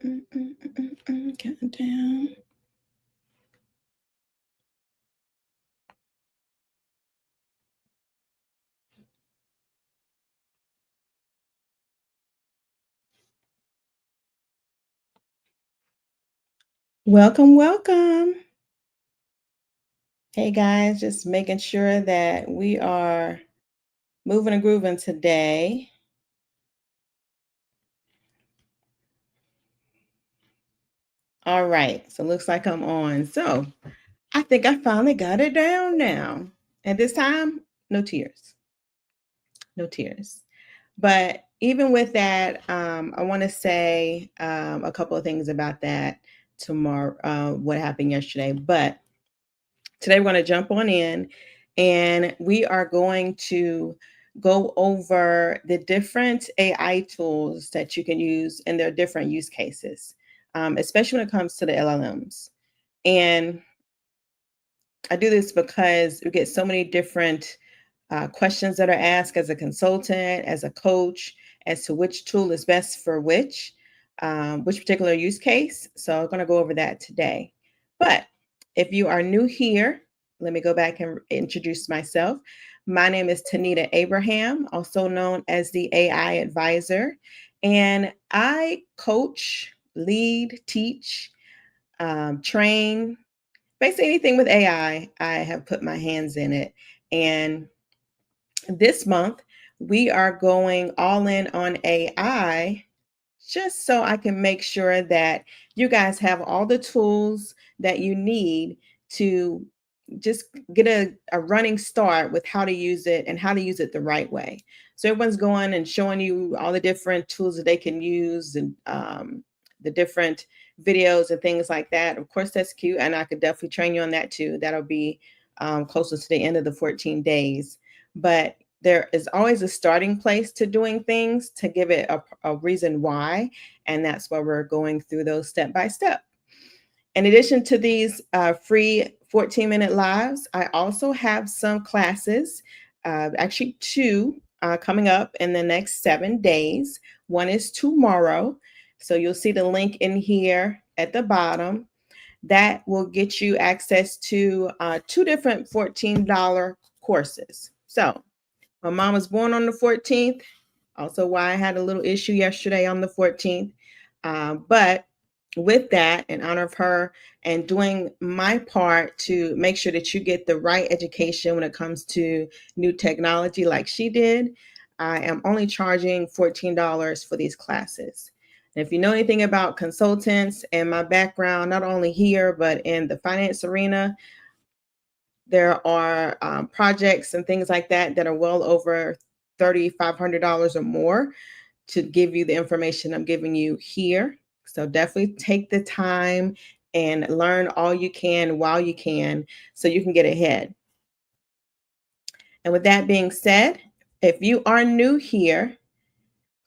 Countdown. Welcome, welcome. Hey guys, just making sure that we are moving and grooving today. All right, so looks like I'm on. So I think I finally got it down now. And this time, no tears. No tears. But even with that, I want to say a couple of things about that tomorrow, what happened yesterday. But today we're going to jump on in and we are going to go over the different AI tools that you can use in their different use cases, especially when it comes to the LLMs. And I do this because we get so many different questions that are asked as a consultant, as a coach, as to which tool is best for which particular use case. So I'm going to go over that today. But if you are new here, let me go back and introduce myself. My name is Tanita Abraham, also known as the AI Advisor, and I coach, lead, teach, train, basically anything with AI. I have put my hands in it. And this month, we are going all in on AI just so I can make sure that you guys have all the tools that you need to just get a running start with how to use it and how to use it the right way. So everyone's going and showing you all the different tools that they can use and the different videos and things like that. Of course, that's cute. And I could definitely train you on that too. That'll be closer to the end of the 14 days. But there is always a starting place to doing things to give it a reason why. And that's why we're going through those step by step. In addition to these free 14-minute lives, I also have some classes, actually two coming up in the next 7 days. One is tomorrow. So you'll see the link in here at the bottom. That will get you access to two different $14 courses. So my mom was born on the 14th, also why I had a little issue yesterday on the 14th. But with that, in honor of her and doing my part to make sure that you get the right education when it comes to new technology like she did, I am only charging $14 for these classes. And if you know anything about consultants and my background, not only here, but in the finance arena, there are projects and things like that that are well over $3,500 or more to give you the information I'm giving you here. So definitely take the time and learn all you can while you can so you can get ahead. And with that being said, if you are new here,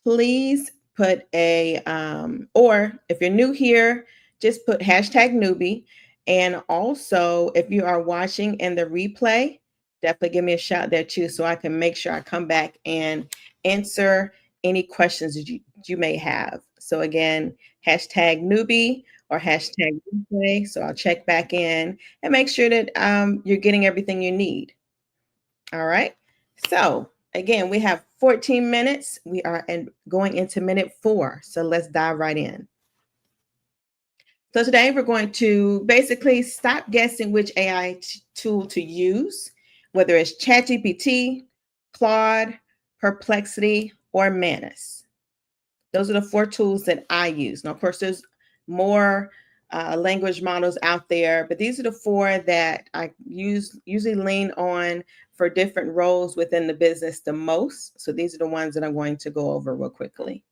please put or if you're new here, just put hashtag newbie. And also, if you are watching in the replay, definitely give me a shout there too so I can make sure I come back and answer any questions that you may have. So again, hashtag newbie or hashtag replay. So I'll check back in and make sure that you're getting everything you need. All right. So again, we have 14 minutes. We are going into minute 4. So let's dive right in. So today we're going to basically stop guessing which AI tool to use, whether it's ChatGPT, Claude, Perplexity, or Manus. Those are the 4 tools that I use. Now, of course, there's more language models out there, but these are the 4 that I usually lean on for different roles within the business the most. So these are the ones that I'm going to go over real quickly.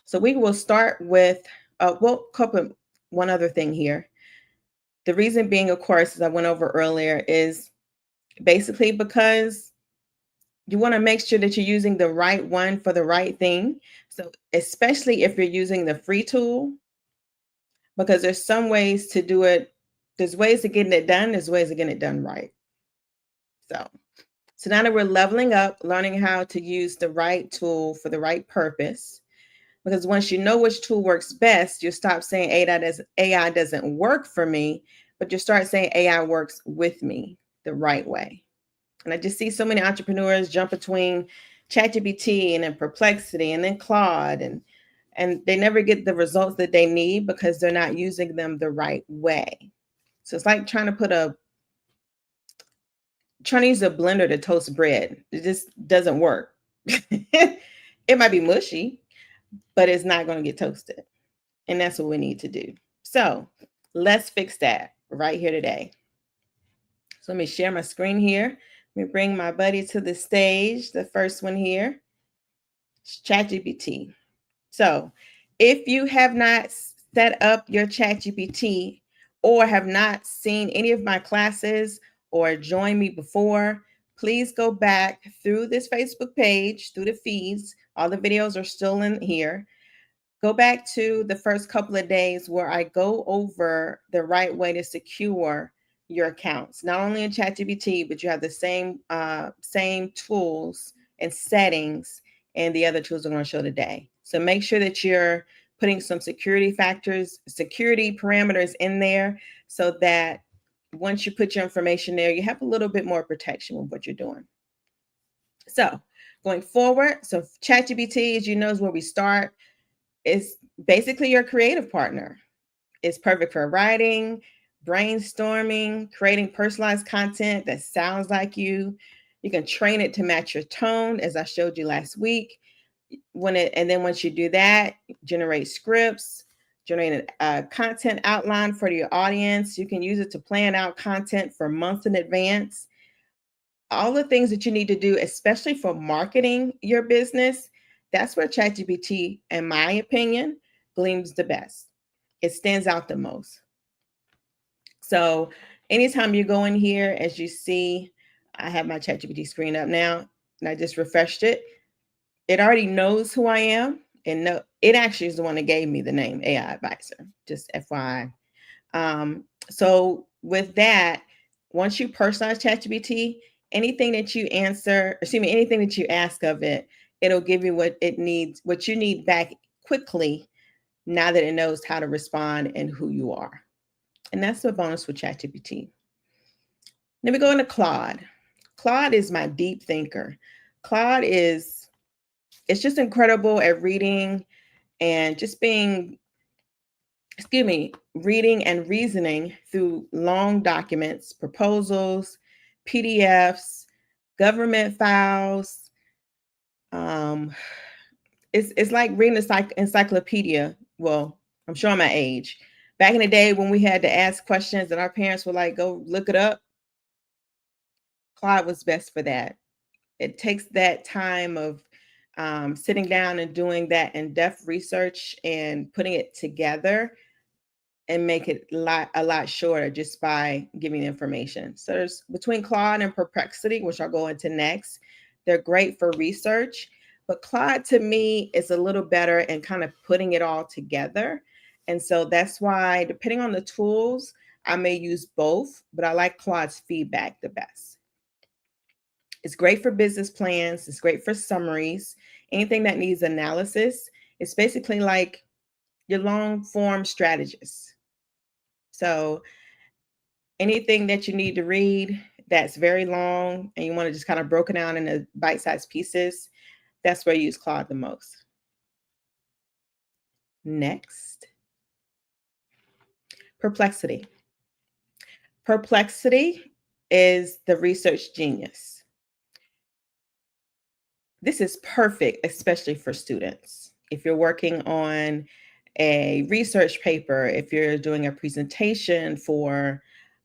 So we will start with, couple one other thing here. The reason being, of course, as I went over earlier, is basically because you want to make sure that you're using the right one for the right thing. So especially if you're using the free tool, because there's some ways to do it. There's ways of getting it done. There's ways of getting it done right. So now that we're leveling up, learning how to use the right tool for the right purpose, Because once you know which tool works best, you stop saying AI doesn't work for me, but you start saying AI works with me the right way. And I just see so many entrepreneurs jump between ChatGPT and then Perplexity and then Claude, and they never get the results that they need because they're not using them the right way. So it's like trying to use a blender to toast bread. It just doesn't work. It might be mushy, but it's not going to get toasted. And that's what we need to do. So let's fix that right here today. So let me share my screen here. Let me bring my buddy to the stage. The first one here is ChatGPT. So if you have not set up your ChatGPT or have not seen any of my classes or joined me before, please go back through this Facebook page, through the feeds. All the videos are still in here. Go back to the first couple of days where I go over the right way to secure your accounts, not only in ChatGPT, but you have the same tools and settings and the other tools I'm going to show today. So make sure that you're putting some security parameters in there so that once you put your information there, you have a little bit more protection with what you're doing. So going forward, so ChatGPT, as you know, is where we start. It's basically your creative partner. It's perfect for writing, brainstorming, creating personalized content that sounds like you. You can train it to match your tone, as I showed you last week. And then once you do that, generate scripts, generate a content outline for your audience. You can use it to plan out content for months in advance. All the things that you need to do, especially for marketing your business, that's where ChatGPT, in my opinion, gleams the best. It stands out the most. So anytime you go in here, as you see, I have my ChatGPT screen up now, and I just refreshed it. It already knows who I am, and it actually is the one that gave me the name AI Advisor, just FYI. So with that, once you personalize ChatGPT, anything that you anything that you ask of it, it'll give you what you need back quickly now that it knows how to respond and who you are. And that's the bonus with ChatGPT. Then we go into Claude. Claude is my deep thinker. Claude it's just incredible at reading and just reading and reasoning through long documents, proposals, PDFs, government files. It's like reading an encyclopedia. Well, I'm showing my age. Back in the day when we had to ask questions and our parents were like, go look it up, Claude was best for that. It takes that time of sitting down and doing that in-depth research and putting it together and make it a lot shorter just by giving information. So there's between Claude and Perplexity, which I'll go into next. They're great for research, but Claude to me is a little better in kind of putting it all together. And so that's why, depending on the tools, I may use both, but I like Claude's feedback the best. It's great for business plans. It's great for summaries, anything that needs analysis. It's basically like your long form strategist. So anything that you need to read that's very long and you want to just kind of broken down into bite-sized pieces, that's where you use Claude the most. Next, Perplexity. Perplexity is the research genius. This is perfect, especially for students. If you're working on a research paper, if you're doing a presentation for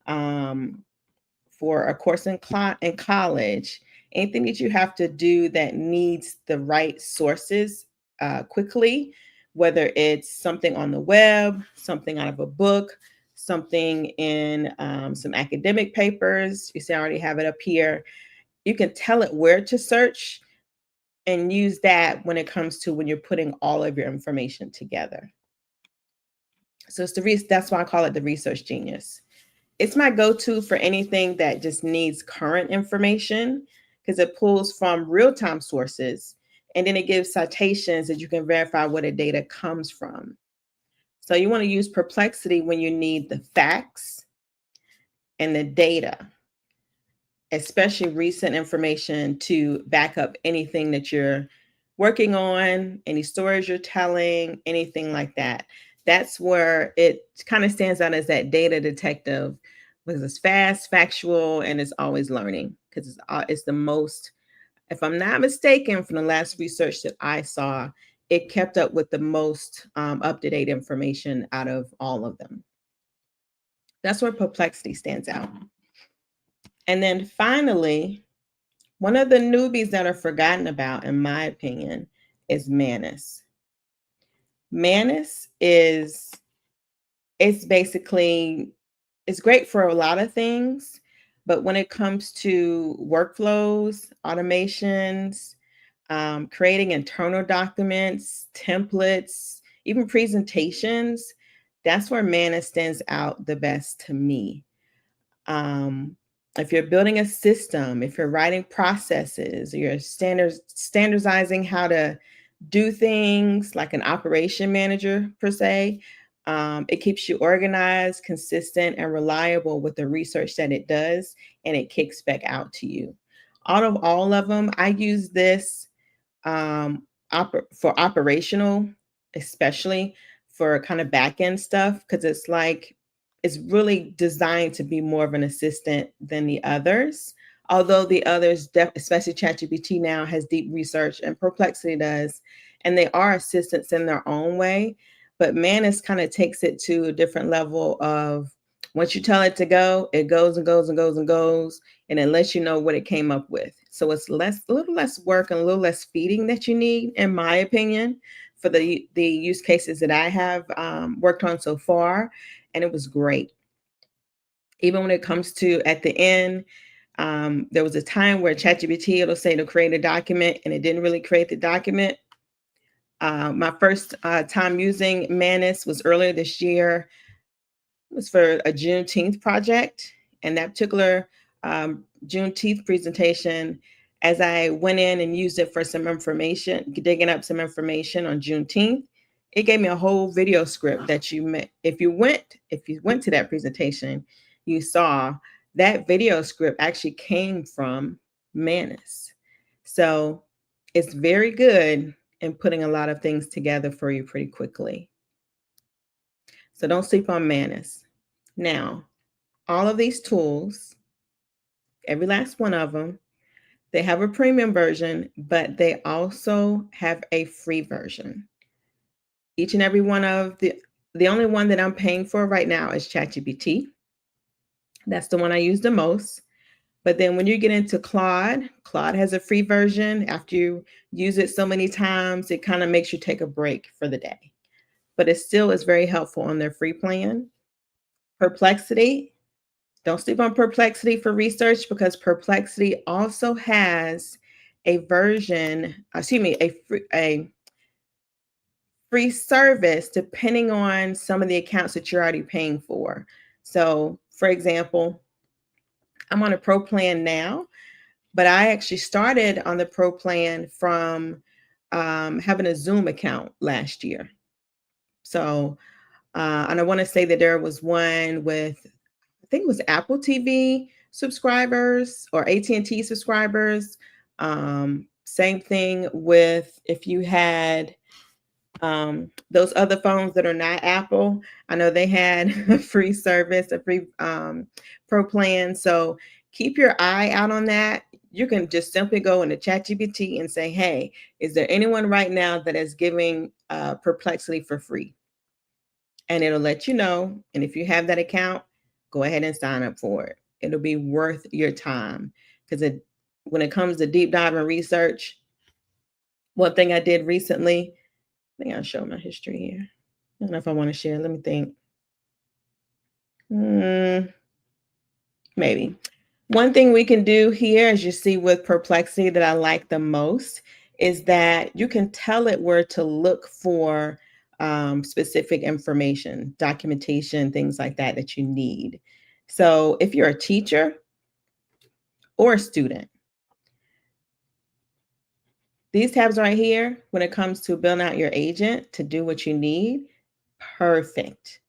a course in college, anything that you have to do that needs the right sources quickly, whether it's something on the web, something out of a book, something in some academic papers. You see, I already have it up here. You can tell it where to search and use that when it comes to when you're putting all of your information together. So that's why I call it the research genius. It's my go-to for anything that just needs current information because it pulls from real-time sources And then it gives citations that you can verify where the data comes from. So you want to use Perplexity when you need the facts and the data, especially recent information to back up anything that you're working on, any stories you're telling, anything like that. That's where it kind of stands out as that data detective, because it's fast, factual, and it's always learning, because it's the most, if I'm not mistaken, from the last research that I saw, it kept up with the most up-to-date information out of all of them. That's where Perplexity stands out. And then finally, one of the newbies that are forgotten about, in my opinion, is Manus. Manus is, it's basically, it's great for a lot of things, but when it comes to workflows, automations, creating internal documents, templates, even presentations, that's where Manus stands out the best to me. If you're building a system, if you're writing processes, you're standardizing how to do things like an operation manager per se, it keeps you organized, consistent, and reliable with the research that it does, and it kicks back out to you. Out of all of them, I use this for operational, especially for kind of back end stuff, because it's like it's really designed to be more of an assistant than the others. Although the others, especially ChatGPT now has deep research, and Perplexity does, and they are assistants in their own way. But Manus kind of takes it to a different level of, once you tell it to go, it goes and goes and goes and goes, and it lets you know what it came up with. So it's a little less work and a little less feeding that you need, in my opinion, for the use cases that I have worked on so far, and it was great. Even when it comes to at the end, there was a time where ChatGPT, it'll say to create a document, and it didn't really create the document. My first time using Manus was earlier this year. It was for a Juneteenth project, and that particular Juneteenth presentation, as I went in and used it for some information, digging up some information on Juneteenth, it gave me a whole video script that if you went to that presentation, you saw that video script actually came from Manus. So it's very good in putting a lot of things together for you pretty quickly. So don't sleep on Manus. Now, all of these tools, every last one of them, they have a premium version, but they also have a free version. Each and every one of the only one that I'm paying for right now is ChatGPT. That's the one I use the most. But then when you get into Claude, Claude has a free version. After you use it so many times, it kind of makes you take a break for the day. But it still is very helpful on their free plan. Perplexity, don't sleep on Perplexity for research, because Perplexity also has a version, a free service depending on some of the accounts that you're already paying for. So, for example, I'm on a pro plan now, but I actually started on the pro plan from having a Zoom account last year. So, and I want to say that there was one with, I think it was Apple TV subscribers or AT&T subscribers. Same thing with if you had those other phones that are not Apple. I know they had a free service, a free pro plan. So keep your eye out on that. You can just simply go into ChatGPT and say, hey, is there anyone right now that is giving Perplexity for free? And it'll let you know. And if you have that account, go ahead and sign up for it. It'll be worth your time, because when it comes to deep dive and research, one thing I did recently, I think I'll show my history here. I don't know if I want to share. Let me think. Maybe. One thing we can do here, as you see with Perplexity, that I like the most is that you can tell it where to look for specific information, documentation, things like that that you need. So if you're a teacher or a student, These tabs right here, when it comes to building out your agent to do what you need, perfect.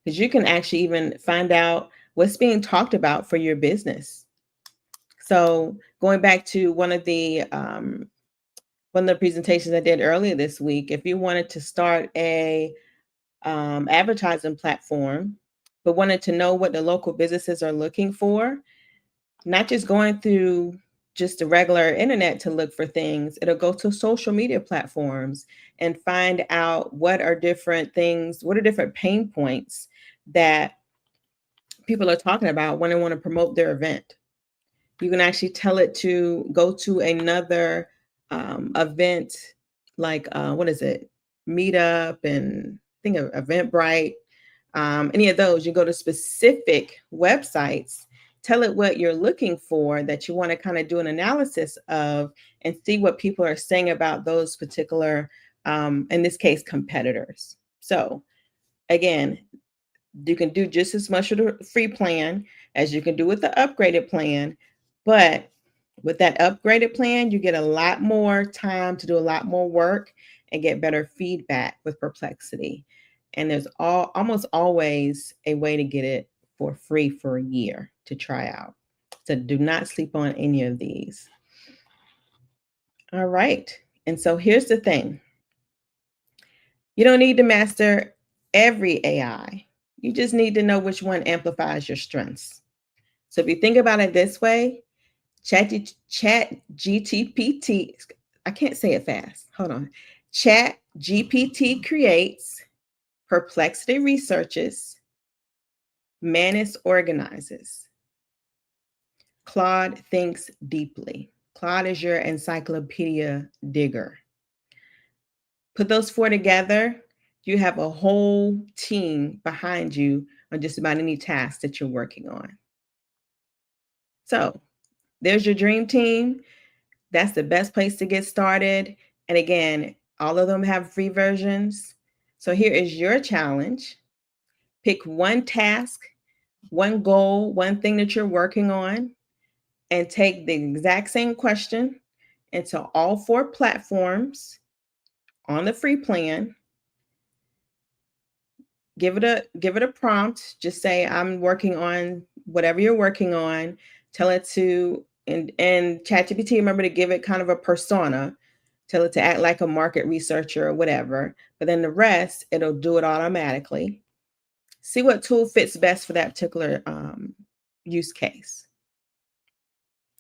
Because you can actually even find out what's being talked about for your business. So going back to one of the presentations I did earlier this week, if you wanted to start a advertising platform, but wanted to know what the local businesses are looking for, not just going through just the regular internet to look for things, it'll go to social media platforms and find out what are different things, what are different pain points that people are talking about when they want to promote their event. You can actually tell it to go to another event, like what is it, Meetup, and I think of Eventbrite, any of those. You go to specific websites, tell it what you're looking for that you want to kind of do an analysis of, and see what people are saying about those particular, in this case, competitors. So again, you can do just as much with the free plan as you can do with the upgraded plan. But with that upgraded plan, you get a lot more time to do a lot more work and get better feedback with Perplexity. And there's almost always a way to get it for free for a year to try out. So do not sleep on any of these. All right. And so here's the thing. You don't need to master every AI. You just need to know which one amplifies your strengths. So if you think about it this way, ChatGPT, I can't say it fast. Hold on. ChatGPT creates, Perplexity researches, Manus organizes, Claude thinks deeply. Claude is your encyclopedia digger. Put those four together, you have a whole team behind you on just about any task that you're working on. So there's your dream team. That's the best place to get started. And again, all of them have free versions. So here is your challenge. Pick one task, one goal, one thing that you're working on, and take the exact same question into all four platforms on the free plan. Give it a prompt. Just say, I'm working on whatever you're working on. Tell it to, and ChatGPT, remember to give it kind of a persona. Tell it to act like a market researcher or whatever. But then the rest, it'll do it automatically. See what tool fits best for that particular use case.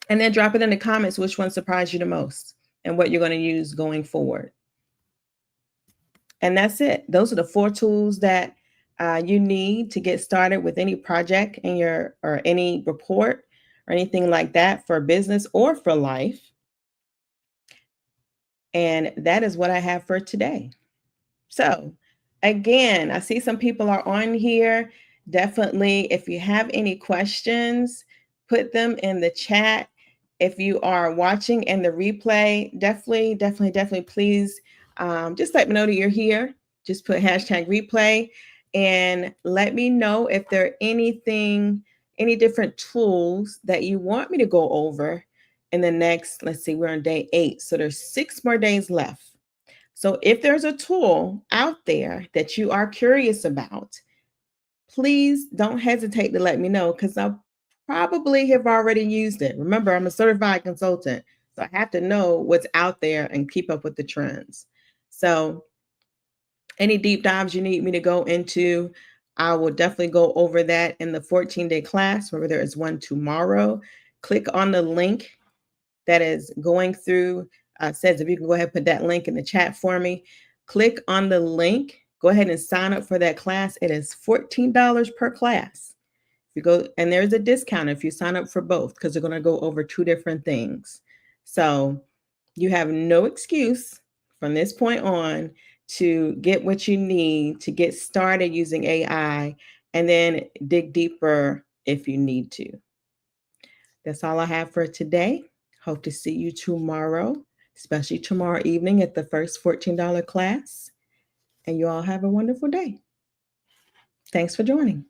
And then drop it in the comments which one surprised you the most and what you're going to use going forward. And that's it. Those are the 4 tools that you need to get started with any project in your, or any report or anything like that for business or for life. And that is what I have for today. So again, I see some people are on here. Definitely, if you have any questions, put them in the chat. If you are watching in the replay, definitely, please just let me know that you're here. Just put hashtag replay and let me know if there are any different tools that you want me to go over in the next, let's see, we're on day 8. So there's 6 more days left. So if there's a tool out there that you are curious about, please don't hesitate to let me know, because I probably have already used it. Remember, I'm a certified consultant, so I have to know what's out there and keep up with the trends. So any deep dives you need me to go into, I will definitely go over that in the 14-day class, where there is one tomorrow. Click on the link that is going through, says if you can go ahead and put that link in the chat for me. Click on the link, go ahead and sign up for that class. It is $14 per class. If you go, and there's a discount if you sign up for both, because they're going to go over 2 different things. So you have no excuse from this point on to get what you need to get started using AI, and then dig deeper if you need to. That's all I have for today. Hope to see you tomorrow, especially tomorrow evening at the first $14 class. And you all have a wonderful day. Thanks for joining.